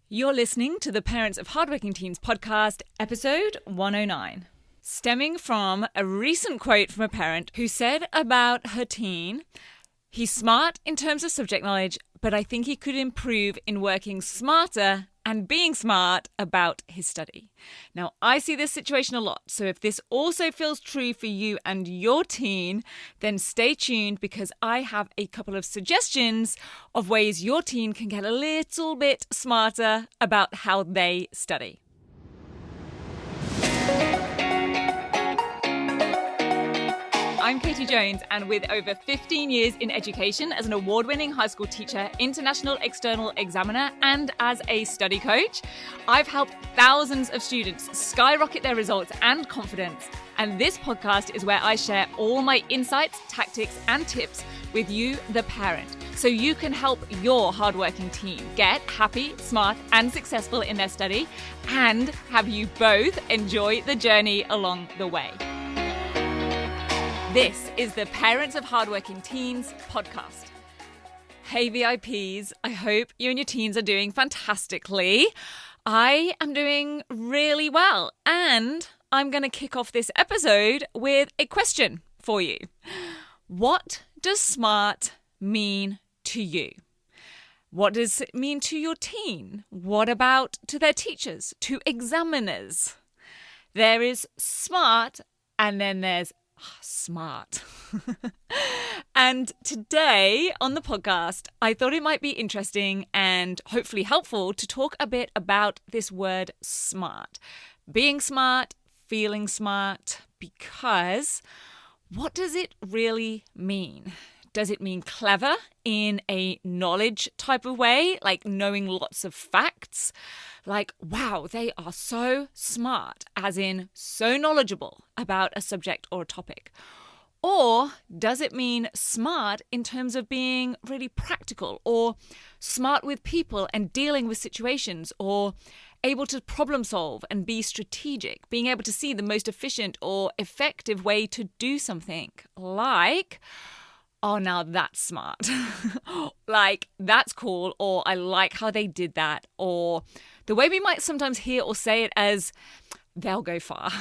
You're listening to the Parents of Hardworking Teens podcast, episode 109. Stemming from a recent quote from a parent who said about her teen, "He's smart in terms of subject knowledge, but I think he could improve in working smarter and being smart about his study." Now, I see this situation a lot, so if this also feels true for you and your teen, then stay tuned because I have a couple of suggestions of ways your teen can get a little bit smarter about how they study. I'm Katie Jones, and with over 15 years in education as an award-winning high school teacher, international external examiner, and as a study coach, I've helped thousands of students skyrocket their results and confidence. And this podcast is where I share all my insights, tactics, and tips with you, the parent, so you can help your hardworking teen get happy, smart, and successful in their study, and have you both enjoy the journey along the way. This is the Parents of Hardworking Teens podcast. Hey VIPs, I hope you and your teens are doing fantastically. I am doing really well, and I'm going to kick off this episode with a question for you. What does smart mean to you? What does it mean to your teen? What about to their teachers, to examiners? There is smart, and then there's smart. And today on the podcast, I thought it might be interesting and hopefully helpful to talk a bit about this word smart. Being smart, feeling smart, because what does it really mean? Does it mean clever in a knowledge type of way, like knowing lots of facts? Like, wow, they are so smart, as in so knowledgeable about a subject or a topic? Or does it mean smart in terms of being really practical, or smart with people and dealing with situations, or able to problem solve and be strategic, being able to see the most efficient or effective way to do something? Like, oh, now that's smart. Like, that's cool, or I like how they did that, or the way we might sometimes hear or say it as, they'll go far.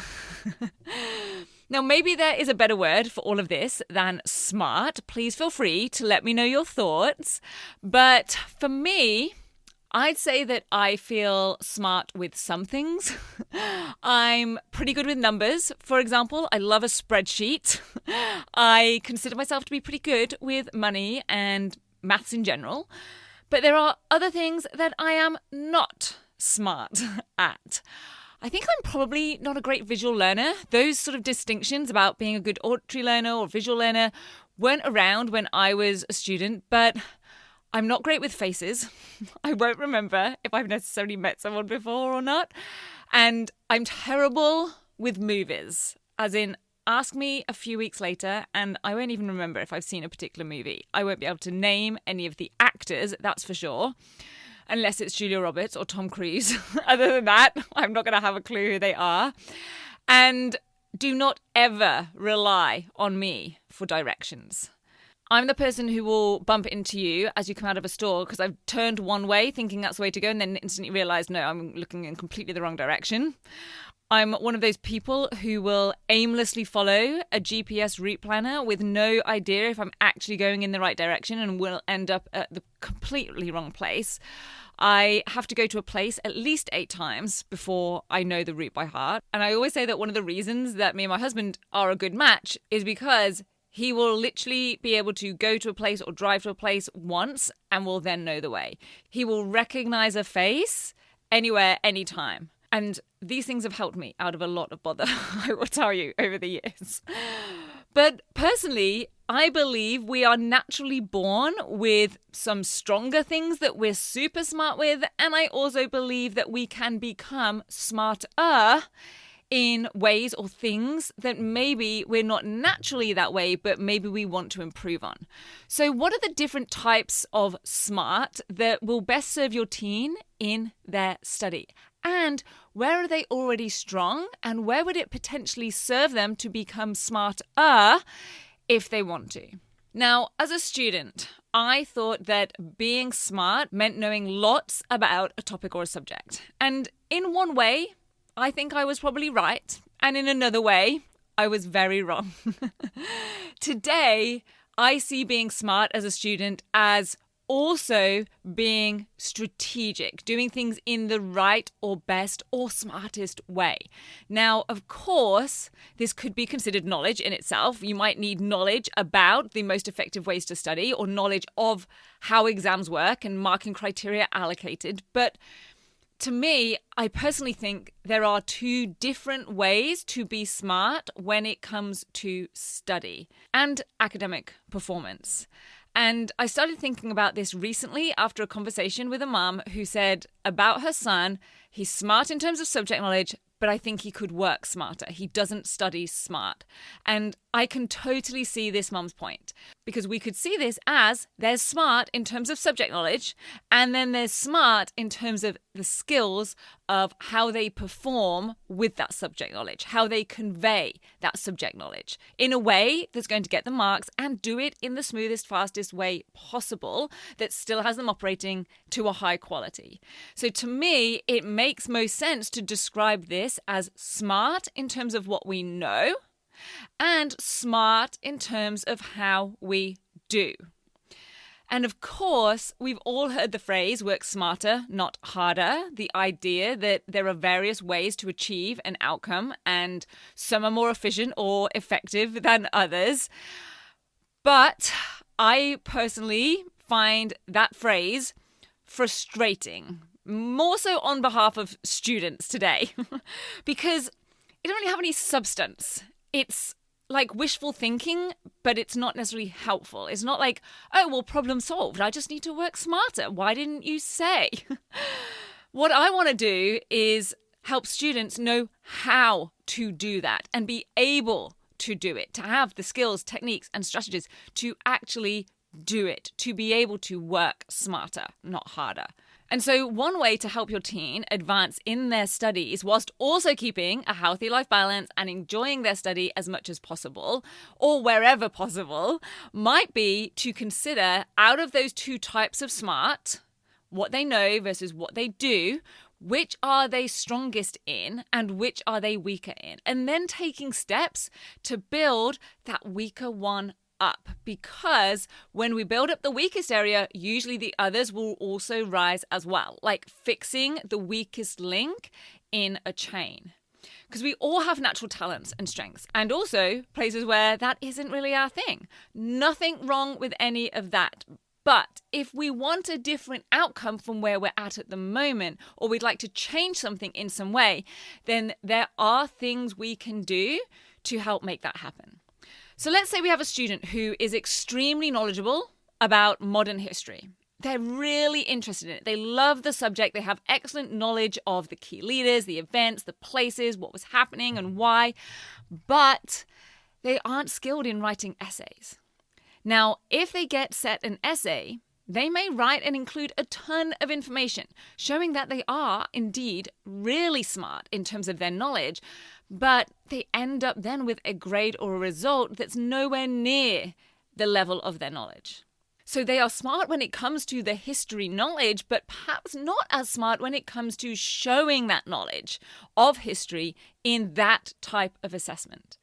Now, maybe there is a better word for all of this than smart. Please feel free to let me know your thoughts. But for me, I'd say that I feel smart with some things. I'm pretty good with numbers. For example, I love a spreadsheet. I consider myself to be pretty good with money and maths in general. But there are other things that I am not smart at. I think I'm probably not a great visual learner. Those sort of distinctions about being a good auditory learner or visual learner weren't around when I was a student, but I'm not great with faces. I won't remember if I've necessarily met someone before or not. And I'm terrible with movies, as in, ask me a few weeks later and I won't even remember if I've seen a particular movie. I won't be able to name any of the actors, that's for sure, unless it's Julia Roberts or Tom Cruise. Other than that, I'm not going to have a clue who they are. And do not ever rely on me for directions. I'm the person who will bump into you as you come out of a store because I've turned one way thinking that's the way to go and then instantly realise, no, I'm looking in completely the wrong direction. I'm one of those people who will aimlessly follow a GPS route planner with no idea if I'm actually going in the right direction and will end up at the completely wrong place. I have to go to a place at least 8 times before I know the route by heart. And I always say that one of the reasons that me and my husband are a good match is because he will literally be able to go to a place or drive to a place once and will then know the way. He will recognize a face anywhere, anytime. And these things have helped me out of a lot of bother, I will tell you, over the years. But personally, I believe we are naturally born with some stronger things that we're super smart with. And I also believe that we can become smarter in ways or things that maybe we're not naturally that way, but maybe we want to improve on. So what are the different types of smart that will best serve your teen in their study? And where are they already strong? And where would it potentially serve them to become smarter if they want to? Now, as a student, I thought that being smart meant knowing lots about a topic or a subject. And in one way, I think I was probably right. And in another way, I was very wrong. Today, I see being smart as a student as also being strategic, doing things in the right or best or smartest way. Now, of course, this could be considered knowledge in itself. You might need knowledge about the most effective ways to study or knowledge of how exams work and marking criteria allocated. But to me, I personally think there are two different ways to be smart when it comes to study and academic performance. And I started thinking about this recently after a conversation with a mum who said about her son, he's smart in terms of subject knowledge, but I think he could work smarter. He doesn't study smart. And I can totally see this mum's point, because we could see this as there's smart in terms of subject knowledge, and then there's smart in terms of the skills of how they perform with that subject knowledge, how they convey that subject knowledge in a way that's going to get the marks and do it in the smoothest, fastest way possible that still has them operating to a high quality. So to me, it makes most sense to describe this as smart in terms of what we know and smart in terms of how we do. And of course, we've all heard the phrase work smarter, not harder. The idea that there are various ways to achieve an outcome and some are more efficient or effective than others. But I personally find that phrase frustrating, more so on behalf of students today, because it doesn't really have any substance. It's like wishful thinking, but it's not necessarily helpful. It's not like, oh, well, problem solved. I just need to work smarter. Why didn't you say? What I want to do is help students know how to do that and be able to do it, to have the skills, techniques, and strategies to actually do it, to be able to work smarter, not harder. And so one way to help your teen advance in their studies whilst also keeping a healthy life balance and enjoying their study as much as possible, or wherever possible, might be to consider, out of those two types of smart, what they know versus what they do, which are they strongest in and which are they weaker in, and then taking steps to build that weaker one up, because when we build up the weakest area, usually the others will also rise as well, like fixing the weakest link in a chain. Because we all have natural talents and strengths, and also places where that isn't really our thing. Nothing wrong with any of that. But if we want a different outcome from where we're at the moment, or we'd like to change something in some way, then there are things we can do to help make that happen. So let's say we have a student who is extremely knowledgeable about modern history. They're really interested in it. They love the subject. They have excellent knowledge of the key leaders, the events, the places, what was happening and why, but they aren't skilled in writing essays. Now, if they get set an essay, they may write and include a ton of information, showing that they are indeed really smart in terms of their knowledge, but they end up then with a grade or a result that's nowhere near the level of their knowledge. So they are smart when it comes to the history knowledge, but perhaps not as smart when it comes to showing that knowledge of history in that type of assessment.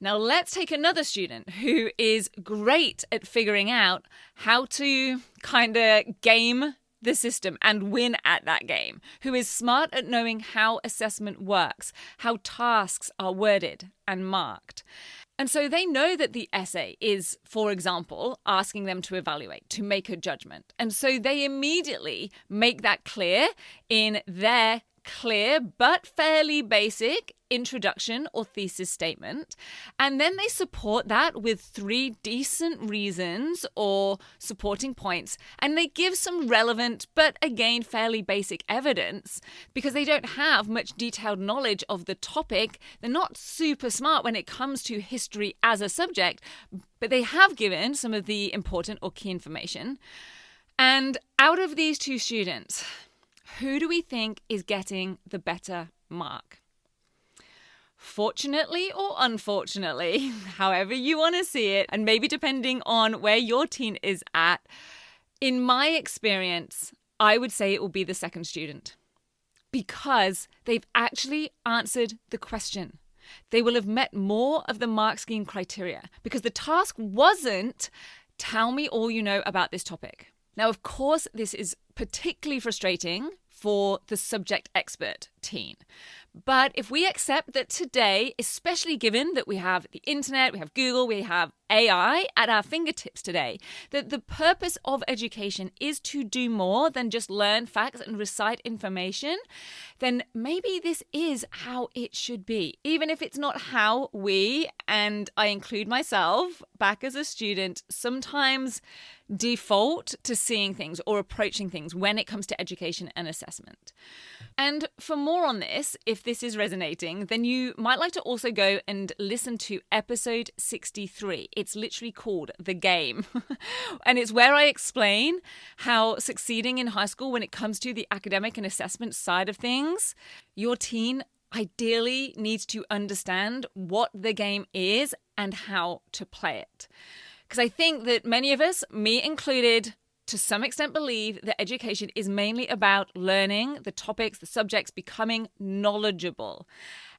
Now let's take another student who is great at figuring out how to kind of game the system and win at that game, who is smart at knowing how assessment works, how tasks are worded and marked. And so they know that the essay is, for example, asking them to evaluate, to make a judgment. And so they immediately make that clear in their clear but fairly basic introduction or thesis statement, and then they support that with 3 decent reasons or supporting points, and they give some relevant but again fairly basic evidence because they don't have much detailed knowledge of the topic. They're not super smart when it comes to history as a subject, but they have given some of the important or key information. And out of these 2 students, who do we think is getting the better mark? Fortunately or unfortunately, however you want to see it, and maybe depending on where your teen is at, in my experience, I would say it will be the second student because they've actually answered the question. They will have met more of the mark scheme criteria because the task wasn't tell me all you know about this topic. Now, of course, this is particularly frustrating for the subject expert teen. But if we accept that today, especially given that we have the internet, we have Google, we have AI at our fingertips today, that the purpose of education is to do more than just learn facts and recite information, then maybe this is how it should be. Even if it's not how we, and I include myself back as a student, sometimes default to seeing things or approaching things when it comes to education and assessment. And for more on this, if this is resonating, then you might like to also go and listen to episode 63. It's literally called The Game. And it's where I explain how succeeding in high school when it comes to the academic and assessment side of things, your teen ideally needs to understand what the game is and how to play it. Because I think that many of us, me included, to some extent believe that education is mainly about learning the topics, the subjects, becoming knowledgeable.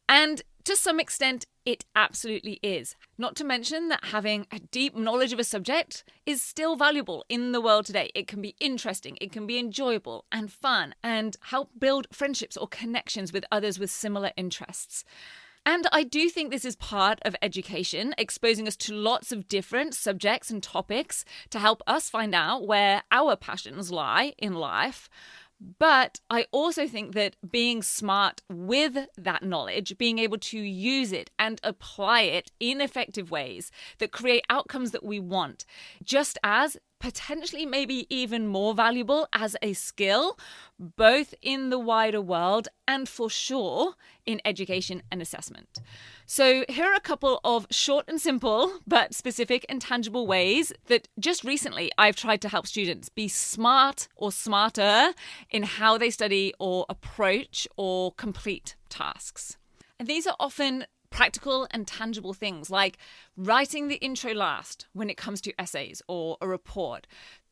And to some extent, it absolutely is. Not to mention that having a deep knowledge of a subject is still valuable in the world today. It can be interesting, it can be enjoyable and fun, and help build friendships or connections with others with similar interests. And I do think this is part of education, exposing us to lots of different subjects and topics to help us find out where our passions lie in life. But I also think that being smart with that knowledge, being able to use it and apply it in effective ways that create outcomes that we want, just as potentially maybe even more valuable as a skill, both in the wider world and for sure in education and assessment. So here are a couple of short and simple, but specific and tangible ways that just recently I've tried to help students be smart or smarter in how they study or approach or complete tasks. And these are often practical and tangible things like writing the intro last when it comes to essays or a report.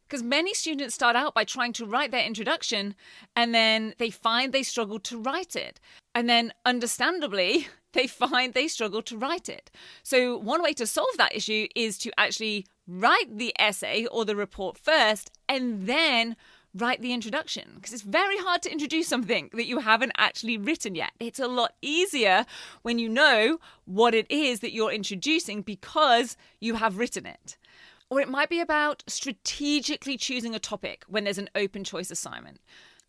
Because many students start out by trying to write their introduction and then they find they struggle to write it. And then understandably, they find they struggle to write it. So one way to solve that issue is to actually write the essay or the report first and then write the introduction, because it's very hard to introduce something that you haven't actually written yet. It's a lot easier when you know what it is that you're introducing because you have written it. Or it might be about strategically choosing a topic when there's an open choice assignment.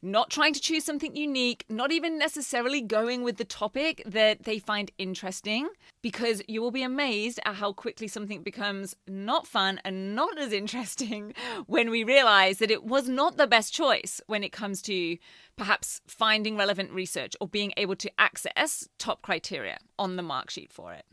Not trying to choose something unique, not even necessarily going with the topic that they find interesting, because you will be amazed at how quickly something becomes not fun and not as interesting when we realize that it was not the best choice when it comes to perhaps finding relevant research or being able to access top criteria on the mark sheet for it.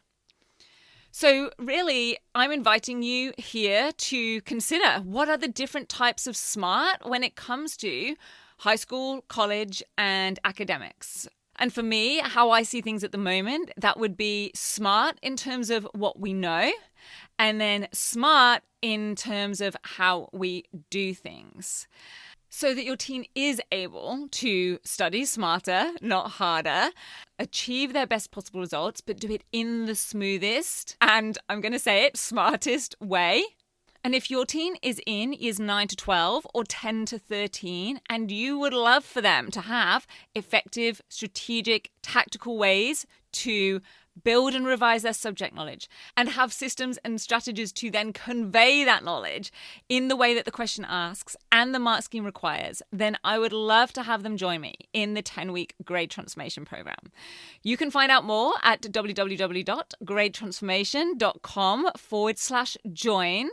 So really, I'm inviting you here to consider what are the different types of smart when it comes to high school, college, and academics. And for me, how I see things at the moment, that would be smart in terms of what we know, and then smart in terms of how we do things. So that your teen is able to study smarter, not harder, achieve their best possible results, but do it in the smoothest, and I'm going to say it, smartest way. And if your teen is in years 9 to 12 or 10 to 13, and you would love for them to have effective, strategic, tactical ways to build and revise their subject knowledge and have systems and strategies to then convey that knowledge in the way that the question asks and the mark scheme requires, then I would love to have them join me in the 10-week Grade Transformation Program. You can find out more at www.gradetransformation.com/join.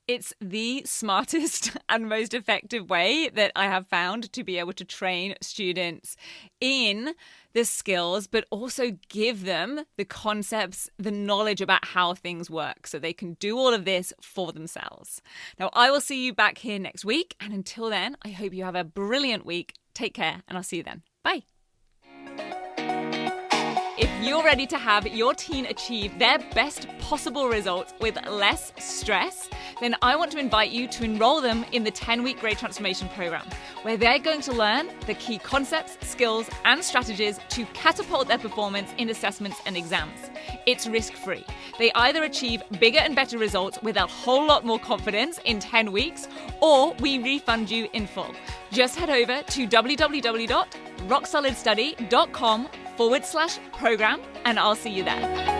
It's the smartest and most effective way that I have found to be able to train students in the skills, but also give them the concepts, the knowledge about how things work so they can do all of this for themselves. Now, I will see you back here next week. And until then, I hope you have a brilliant week. Take care, and I'll see you then. Bye. If you're ready to have your teen achieve their best possible results with less stress, then I want to invite you to enroll them in the 10-week Grade Transformation Program, where they're going to learn the key concepts, skills, and strategies to catapult their performance in assessments and exams. It's risk-free. They either achieve bigger and better results with a whole lot more confidence in 10 weeks, or we refund you in full. Just head over to www.rocksolidstudy.com/program and I'll see you there.